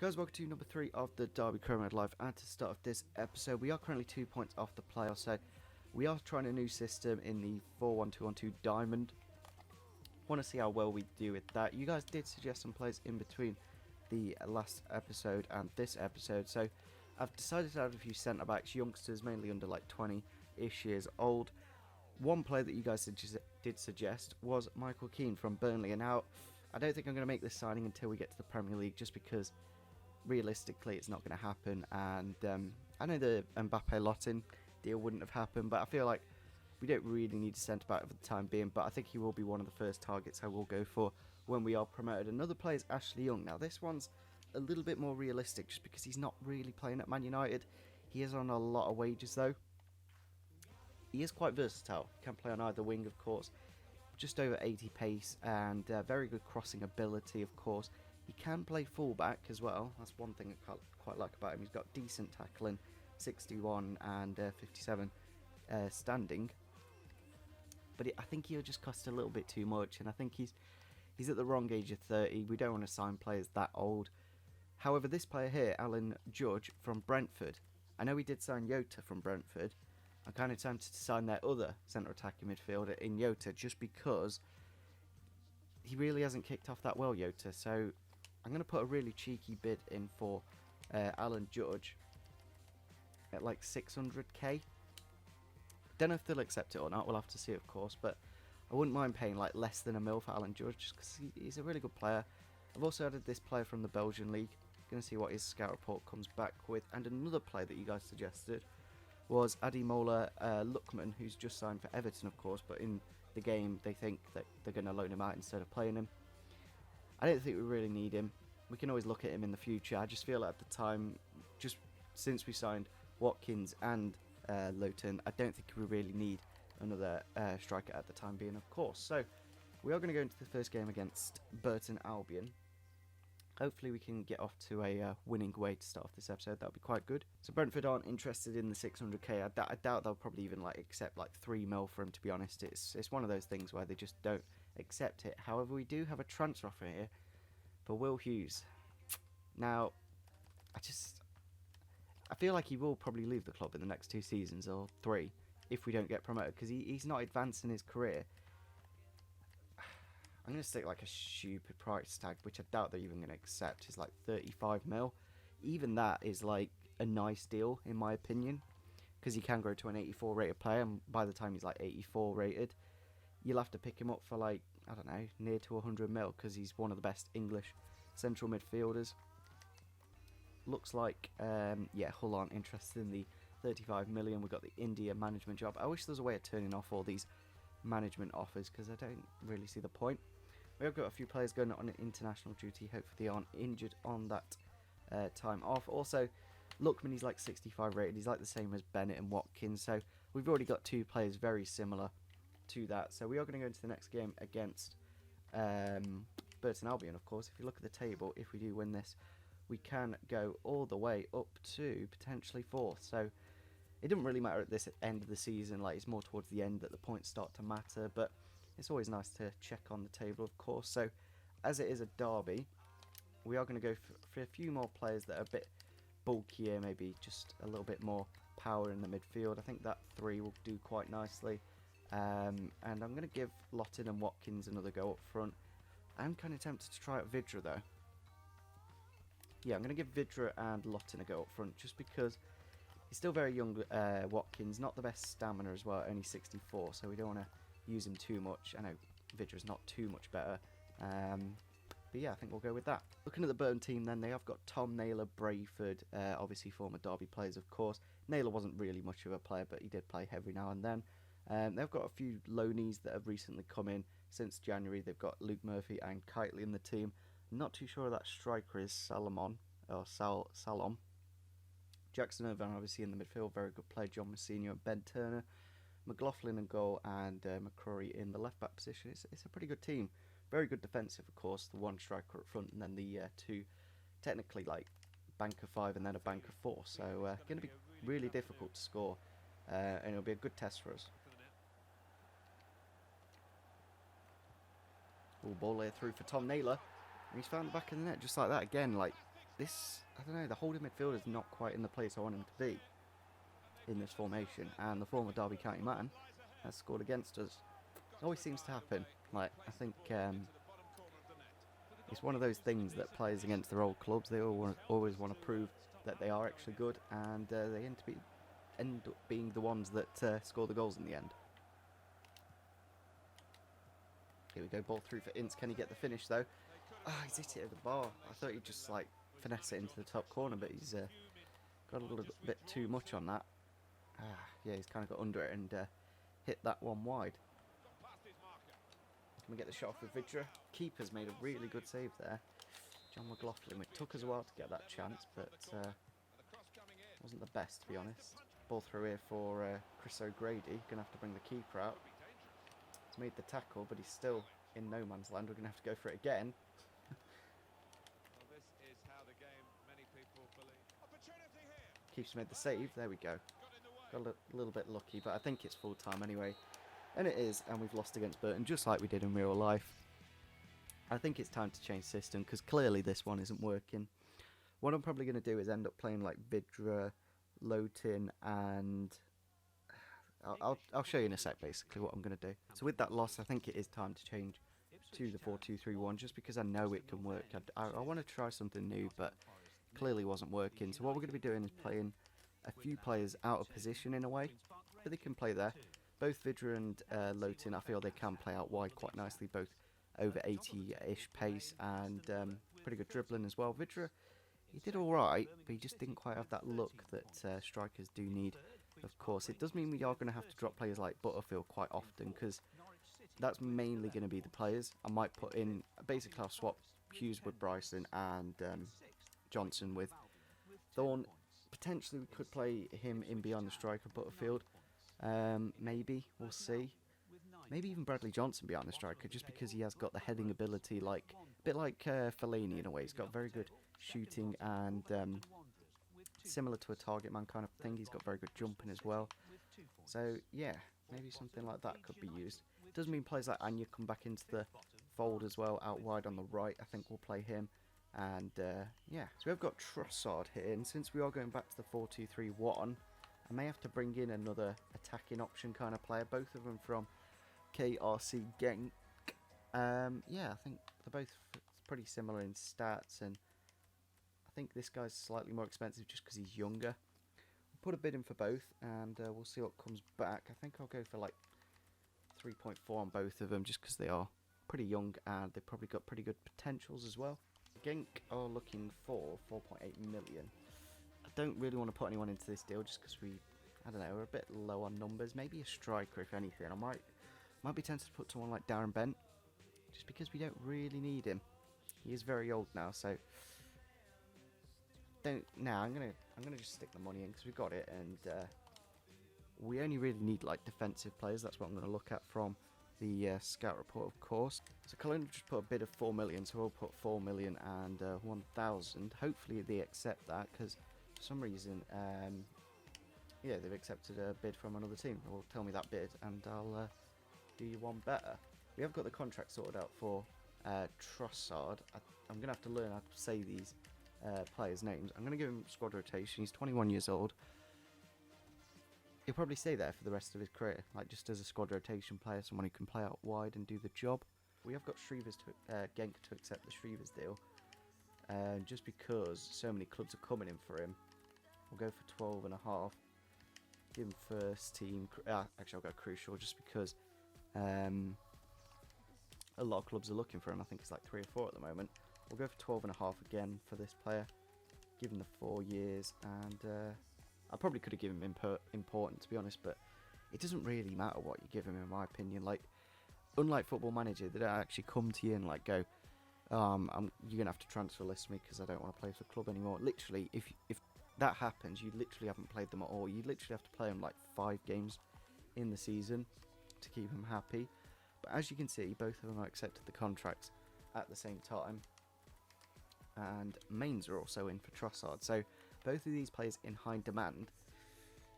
Guys, welcome to number 3 of the Derby Career Mode Live, and to start off this episode, we are currently 2 points off the playoffs, so we are trying a new system in the 4-1-2-1-2 Diamond. Want to see how well we do with that. You guys did suggest some players in between the last episode and this episode, so I've decided to add a few centre-backs, youngsters, mainly under like 20-ish years old. One player that you guys did suggest was Michael Keane from Burnley, and now I don't think I'm going to make this signing until we get to the Premier League, just because realistically it's not going to happen. And I know the Mbappe-Lottin deal wouldn't have happened, but I feel like we don't really need a centre-back for the time being, but I think he will be one of the first targets I will go for when we are promoted. Another player is Ashley Young. Now this one's a little bit more realistic just because he's not really playing at Man United. He is on a lot of wages though. He is quite versatile, can play on either wing of course, just over 80 pace and very good crossing ability of course. He can play fullback as well, that's one thing I quite like about him. He's got decent tackling, 61 and 57 standing, but I think he'll just cost a little bit too much, and I think he's at the wrong age of 30. We don't want to sign players that old. However, this player here, Alan Judge from Brentford, I know we did sign Jota from Brentford. I'm kind of tempted to sign their other centre attacking midfielder in Jota just because he really hasn't kicked off that well, Jota. So I'm going to put a really cheeky bid in for Alan Judge at like 600k. Don't know if they'll accept it or not, we'll have to see of course, but I wouldn't mind paying like less than £1 million for Alan Judge just because he's a really good player. I've also added this player from the Belgian league, going to see what his scout report comes back with, and another player that you guys suggested was Ademola Lookman, who's just signed for Everton of course, but in the game they think that they're going to loan him out instead of playing him. I don't think we really need him. We can always look at him in the future. I just feel at the time, just since we signed Watkins and Lowton, I don't think we really need another striker at the time being of course. So we are going to go into the first game against Burton Albion. Hopefully we can get off to a winning way to start off this episode. That would be quite good. So Brentford aren't interested in the 600k. I doubt they'll probably even like accept like 3 mil for him, to be honest. It's one of those things where they just don't accept it. However, we do have a transfer offer here for Will Hughes. Now, I feel like he will probably leave the club in the next 2 seasons or 3 if we don't get promoted, because he's not advancing his career. I'm going to stick like a stupid price tag, which I doubt they're even going to accept. Is like 35 mil. Even that is like a nice deal in my opinion, because he can grow to an 84 rated player, and by the time he's like 84 rated, you'll have to pick him up for like, I don't know, near to 100 mil, because he's one of the best English central midfielders. Looks like, yeah, Hull aren't interested in the 35 million. We've got the India management job. I wish there was a way of turning off all these management offers, because I don't really see the point. We have got a few players going on an international duty. Hopefully they aren't injured on that time off. Also, Lookman, he's like 65 rated. He's like the same as Bennett and Watkins. So we've already got 2 players very similar to that. So we are going to go into the next game against Burton Albion, of course. If you look at the table, if we do win this, we can go all the way up to potentially 4th. So it doesn't really matter at this end of the season. Like, it's more towards the end that the points start to matter. But it's always nice to check on the table, of course. So as it is a derby, we are going to go for a few more players that are a bit bulkier, maybe just a little bit more power in the midfield. I think that 3 will do quite nicely. And I'm going to give Lottin and Watkins another go up front. I'm kind of tempted to try out Vidra though. Yeah, I'm going to give Vidra and Lottin a go up front, just because he's still very young. Watkins, not the best stamina as well, only 64, so we don't want to use him too much. I know Vidra's not too much better, but yeah, I think we'll go with that. Looking at the Burton team then, they have got Tom Naylor, Brayford, obviously former Derby players of course. Naylor wasn't really much of a player, but he did play every now and then. They've got a few loanees that have recently come in since January. They've got Luke Murphy and Kitely in the team. Not too sure that striker is Salom. Jackson Irvine obviously in the midfield, very good player. John Messina and Ben Turner. McLaughlin in goal, and McCrory in the left back position. It's a pretty good team. Very good defensive, of course. The 1 striker up front, and then the 2, technically like bank of 5 and then a bank of 4. So going to be really difficult to score, and it'll be a good test for us. Ball there through for Tom Naylor. And he's found the back of the net just like that again. Like, I don't know, the holding midfielder is not quite in the place I want him to be in this formation, and the former Derby County man has scored against us. It always seems to happen. Like, I think it's one of those things that players against their old clubs, they always want to prove that they are actually good, and they end up being the ones that score the goals in the end. Here we go, ball through for Ince. Can he get the finish though? Ah, he's hit it at the bar. I thought he'd just like finesse it into the top corner, but he's got a little bit too much on that. Yeah, he's kind of got under it and hit that one wide. Can we get the shot off with Vidra? Keeper's made a really good save there. John McLaughlin. It took us a while to get that chance, but wasn't the best, to be honest. Ball through here for Chris O'Grady. Gonna have to bring the keeper out. He's made the tackle, but he's still in no man's land. We're gonna have to go for it again. Keeper's made the save. There we go. Got a little bit lucky, but I think it's full time anyway. And it is, and we've lost against Burton, just like we did in real life. I think it's time to change system, because clearly this one isn't working. What I'm probably going to do is end up playing like Vidra, Lotin, and I'll show you in a sec basically what I'm going to do. So with that loss, I think it is time to change to the 4-2-3-1, just because I know it can work. I want to try something new, but clearly wasn't working. So what we're going to be doing is playing a few players out of position in a way, but they can play there. Both Vidra and Lotin, I feel they can play out wide quite nicely, both over 80-ish pace and pretty good dribbling as well. Vidra, he did alright, but he just didn't quite have that look that strikers do need, of course. It does mean we are going to have to drop players like Butterfield quite often, because that's mainly going to be the players. I might put in, basically I'll swap Hughes with Bryson and Johnson with Thorne. Potentially we could play him in behind the striker, Butterfield. Maybe, we'll see. Maybe even Bradley Johnson behind the striker, just because he has got the heading ability, like a bit like Fellaini in a way. He's got very good shooting and similar to a target man kind of thing. He's got very good jumping as well. So yeah, maybe something like that could be used. Does mean players like Anya come back into the fold as well, out wide on the right. I think we'll play him. And yeah, so we've got Trossard here, and since we are going back to the 4-2-3-1, I may have to bring in another attacking option kind of player, both of them from KRC Genk. Yeah, I think they're both pretty similar in stats, and I think this guy's slightly more expensive just because he's younger. We'll put a bid in for both, and we'll see what comes back. I think I'll go for like 3.4 on both of them, just because they are pretty young, and they've probably got pretty good potentials as well. Genk are looking for 4.8 million. I don't really want to put anyone into this deal just because I don't know, we're a bit low on numbers. Maybe a striker if anything. I might be tempted to put someone like Darren Bent, just because we don't really need him. He is very old now, so I'm gonna just stick the money in because we got it, and we only really need like defensive players. That's what I'm going to look at from the scout report, of course. So Cologne just put a bid of 4 million, so we'll put 4 million and 1,000. Hopefully they accept that, because for some reason, yeah, they've accepted a bid from another team. Well, tell me that bid, and I'll do you one better. We have got the contract sorted out for Trossard. I'm going to have to learn how to say these players' names. I'm going to give him squad rotation. He's 21 years old. He'll probably stay there for the rest of his career, like just as a squad rotation player, someone who can play out wide and do the job. We have got Genk to accept the Shrevers deal, just because so many clubs are coming in for him. We'll go for 12.5. Give him first team. Actually, I'll go crucial, just because a lot of clubs are looking for him. I think it's like 3 or 4 at the moment. We'll go for 12.5 again for this player. Give him the 4 years, and I probably could have given him important, to be honest, but it doesn't really matter what you give him, in my opinion. Like, unlike Football Manager, they don't actually come to you and like go, you're gonna have to transfer list me because I don't want to play for the club anymore. Literally, if that happens, you literally haven't played them at all. You literally have to play them like 5 games in the season to keep them happy. But as you can see, both of them have accepted the contracts at the same time, and Mains are also in for Trossard. So both of these players in high demand.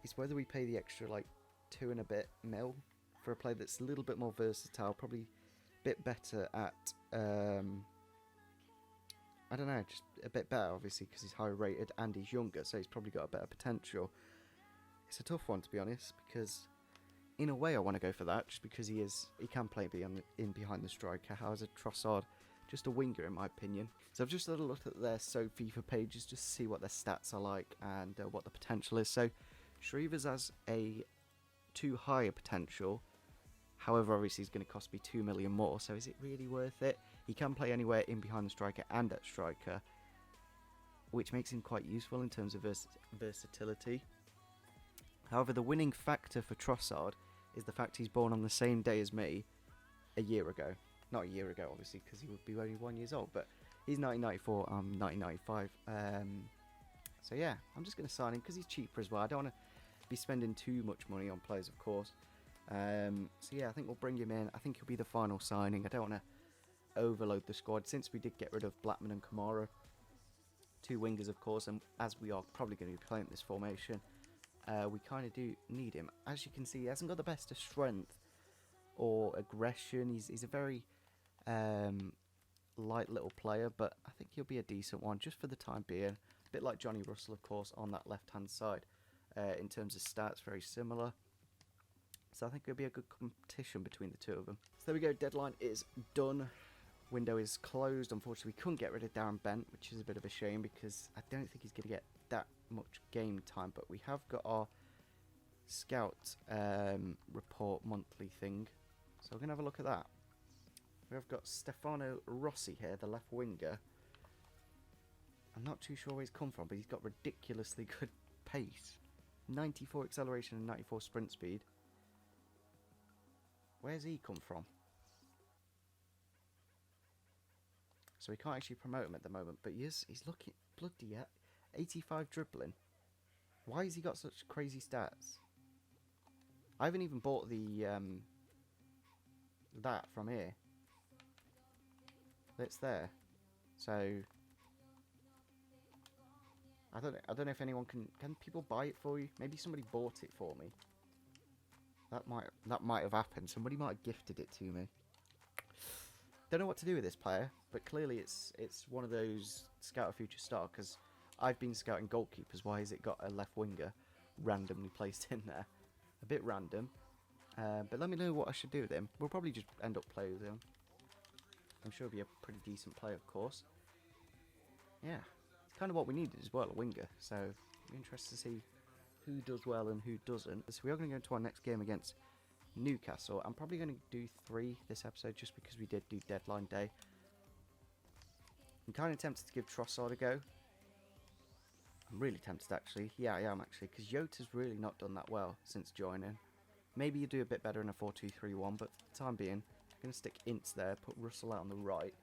It's whether we pay the extra like 2 and a bit mil for a player that's a little bit more versatile, probably a bit better at I don't know, just a bit better, obviously, because he's higher rated and he's younger, so he's probably got a better potential. It's a tough one, to be honest, because in a way I want to go for that, just because he can play in behind the striker. How's a Trossard? Just a winger, in my opinion. So I've just had a look at their FIFA pages just to see what their stats are like and what the potential is. So Shreevers has a too high a potential. However, obviously he's going to cost me 2 million more. So is it really worth it? He can play anywhere in behind the striker and at striker, which makes him quite useful in terms of versatility. However, the winning factor for Trossard is the fact he's born on the same day as me a year ago. Not a year ago, obviously, because he would be only 1 year old, but he's 1994, I'm 1995. So yeah, I'm just going to sign him because he's cheaper as well. I don't want to be spending too much money on players, of course. So yeah, I think we'll bring him in. I think he'll be the final signing. I don't want to overload the squad since we did get rid of Blackman and Kamara. 2 wingers, of course, and as we are probably going to be playing this formation, we kind of do need him. As you can see, he hasn't got the best of strength or aggression. He's a very light little player, but I think he'll be a decent one just for the time being. A bit like Johnny Russell, of course, on that left-hand side. In terms of stats, very similar. So I think it'll be a good competition between the two of them. So there we go, deadline is done. Window is closed. Unfortunately, we couldn't get rid of Darren Bent, which is a bit of a shame because I don't think he's going to get that much game time. But we have got our scout report monthly thing. So we're going to have a look at that. We have got Stefano Rossi here, the left winger. I'm not too sure where he's come from, but he's got ridiculously good pace. 94 acceleration and 94 sprint speed. Where's he come from? So we can't actually promote him at the moment, but he's looking bloody at 85 dribbling. Why has he got such crazy stats? I haven't even bought the that from here. It's there. So I don't know if anyone can people buy it for you? Maybe somebody bought it for me. That might have happened. Somebody might have gifted it to me. Don't know what to do with this player, but clearly it's one of those scout a future star, because I've been scouting goalkeepers. Why has it got a left winger randomly placed in there? A bit random. But let me know what I should do with him. We'll probably just end up playing with him. I'm sure he'll be a pretty decent player, of course. Yeah, it's kind of what we needed as well, a winger. So I'm interested to see who does well and who doesn't. So we are going to go into our next game against Newcastle. I'm probably going to do 3 this episode just because we did do deadline day. I'm kind of tempted to give Trossard a go. I'm really tempted, actually. Yeah, I am, actually, because Yota's really not done that well since joining. Maybe you do a bit better in a 4-2-3-1, but for the time being, I'm going to stick Ince there, put Russell out on the right,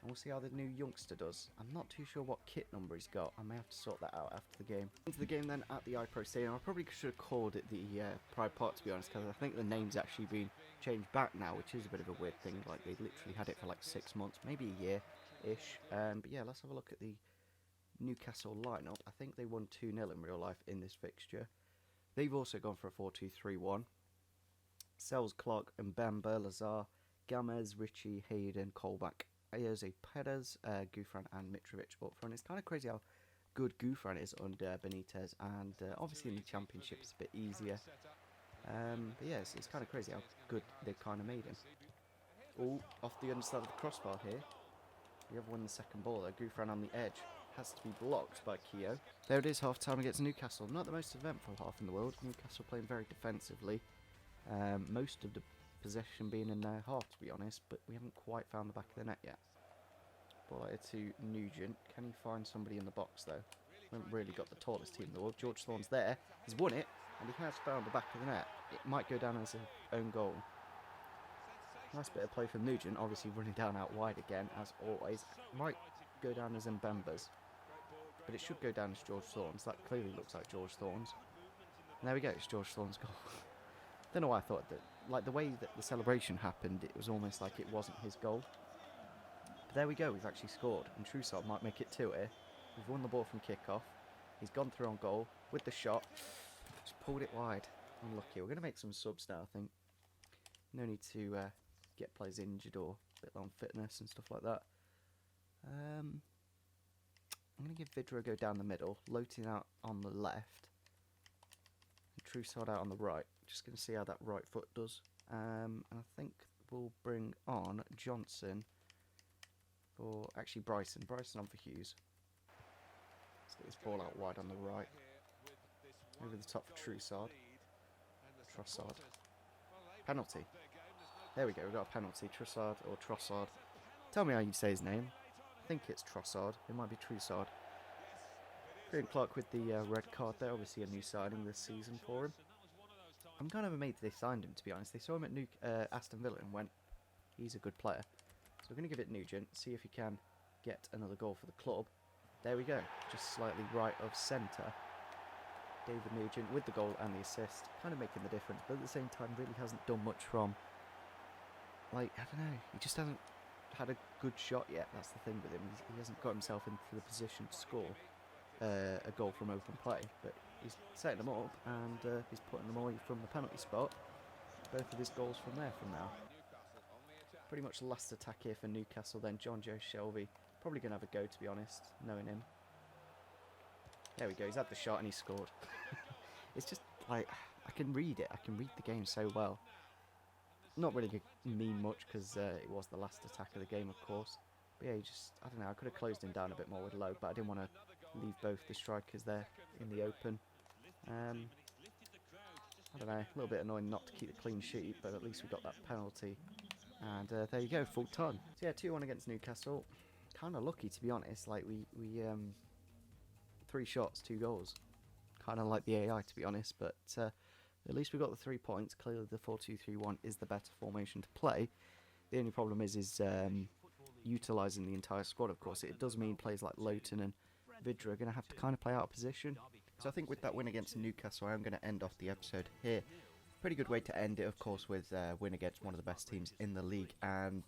and we'll see how the new youngster does. I'm not too sure what kit number he's got. I may have to sort that out after the game. Into the game then at the Ep3 Stadium. I probably should have called it the Pride Park, to be honest, because I think the name's actually been changed back now, which is a bit of a weird thing. Like, they literally had it for like 6 months, maybe a year-ish. But yeah, let's have a look at the Newcastle lineup. I think they won 2-0 in real life in this fixture. They've also gone for a 4-2-3-1. Sells, Clark, Mbemba, Lazar, Gamez, Ritchie, Hayden, Colback, Jose Perez, Gouffran and Mitrovic up front. It's kind of crazy how good Gouffran is under Benitez, and obviously in the Championship it's a bit easier. But yeah, it's kind of crazy how good they've kind of made him. Oh, off the underside of the crossbar here. We have won the second ball there. Gouffran on the edge. Has to be blocked by Keogh. There it is, half time against Newcastle. Not the most eventful half in the world. Newcastle playing very defensively. Most of the possession being in their half, to be honest, but we haven't quite found the back of the net yet. Ball out to Nugent. Can he find somebody in the box, though? We haven't really got the tallest team in the world. George Thorne's there. He's won it, and he has found the back of the net. It might go down as an own goal. Nice bit of play from Nugent, obviously running down out wide again, as always. Might go down as Mbemba's, but it should go down as George Thorne's. That clearly looks like George Thorne's. And there we go, it's George Thorne's goal. Don't know why I thought that, like the way that the celebration happened, it was almost like it wasn't his goal. But there we go, we've actually scored, and Trossard might make it 2 here. We've won the ball from kick-off. He's gone through on goal with the shot. Just pulled it wide. Unlucky. We're going to make some subs now, I think. No need to get players injured or a bit on fitness and stuff like that. I'm going to give Vidra a go down the middle, Lotin out on the left, and Trussard out on the right. Just going to see how that right foot does. And I think we'll bring on Johnson for, actually Bryson on for Hughes. Let's get this ball out wide on the right. Over the top for Trussard. Penalty. There we go, we've got a penalty. Trossard. Tell me how you say his name. I think it's Trossard. It might be Trussard. Graham Clark with the red card there. Obviously a new signing this season for him. I'm kind of amazed they signed him, to be honest. They saw him at Aston Villa and went, he's a good player. So we're going to give it Nugent, see if he can get another goal for the club. There we go, just slightly right of centre. David Nugent with the goal and the assist, kind of making the difference, but at the same time really hasn't done much from, like, I don't know, he just hasn't had a good shot yet. That's the thing with him, he hasn't got himself into the position to score a goal from open play, but he's setting them up and he's putting them away from the penalty spot. Both of his goals from there from now. Pretty much the last attack here for Newcastle then. John Joe Shelby probably going to have a go, to be honest, knowing him. There we go, he's had the shot and he scored. It's just like, I can read it, I can read the game so well. Not really going to mean much because it was the last attack of the game, of course. But yeah, I don't know, I could have closed him down a bit more with Lowe, but I didn't want to leave both the strikers there in the open. I don't know, a little bit annoying not to keep a clean sheet, but at least we got that penalty. And there you go, full time. So yeah, 2-1 against Newcastle. Kind of lucky, to be honest. Like we 3 shots, 2 goals. Kind of like the AI, to be honest. But at least we got the 3 points. Clearly, the 4-2-3-1 is the better formation to play. The only problem is utilising the entire squad. Of course, it does mean players like Lowton and Vidra are going to have to kind of play out of position. So I think with that win against Newcastle, I'm going to end off the episode here. Pretty good way to end it, of course, with win against one of the best teams in the league. And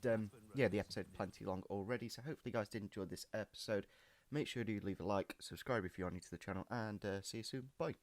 yeah, the episode plenty long already, so hopefully you guys did enjoy this episode. Make sure to leave a like, subscribe if you're new to the channel, and see you soon. Bye.